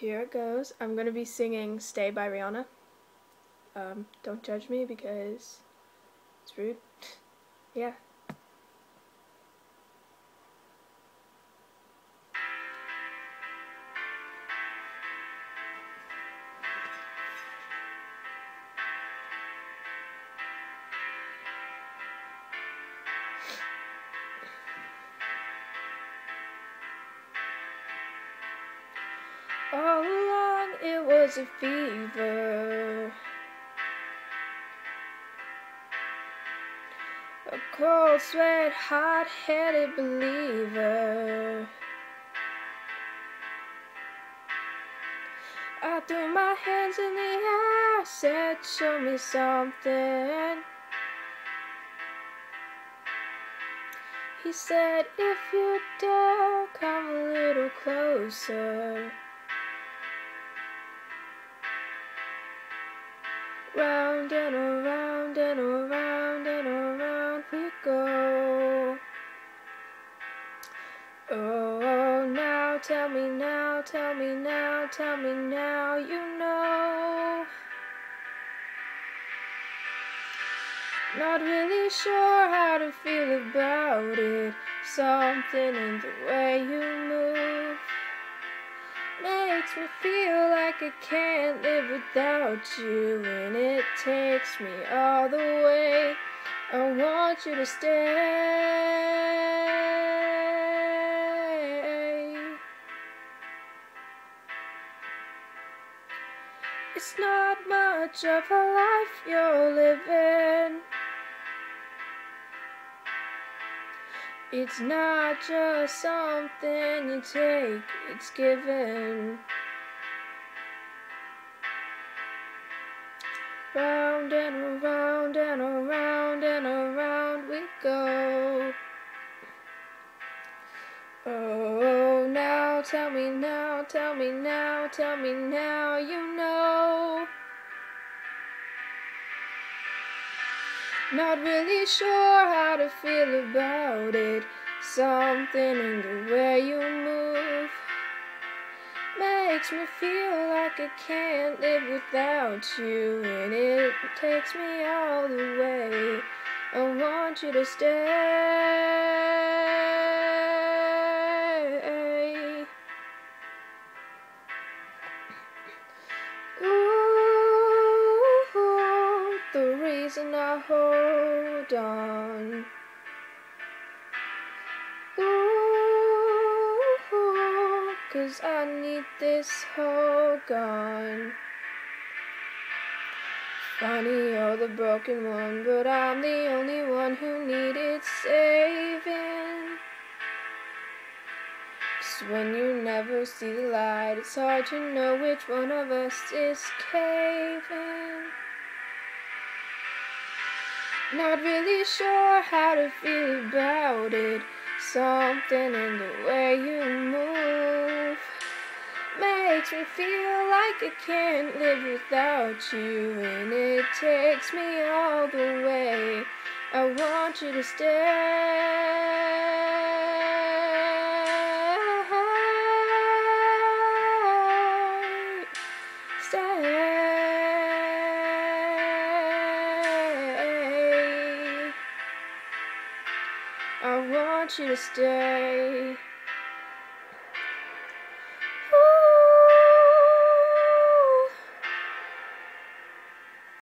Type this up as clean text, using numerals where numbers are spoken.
here it goes. I'm gonna be singing Stay by Rihanna. Don't judge me because it's rude. Yeah. All along it was a fever, a cold sweat, hot-headed believer. I threw my hands in the air, said show me something. He said if you dare, come a little closer. Round and around and around and around we go. Oh, now tell me now, tell me now, tell me now, you know. Not really sure how to feel about it. Something in the way you move makes me feel like I can't live without you, and it takes me all the way. I want you to stay. It's not much of a life you're living. It's not just something you take, it's given. Round and around and around and around we go. Oh, now tell me now, tell me now, tell me now, you know. Not really sure how to feel about it. Something in the way you move makes me feel like I can't live without you, and it takes me all the way. I want you to stay. Ooh, the reason I hold on. Ooh, 'cause I need this hold gone. Funny, you're the broken one, but I'm the only one who needed saving. 'Cause when you never see the light, it's hard to know which one of us is caving. Not really sure how to feel about it. Something in the way you move makes me feel like I can't live without you, and it takes me all the way. I want you to stay. Stay. I want you to stay.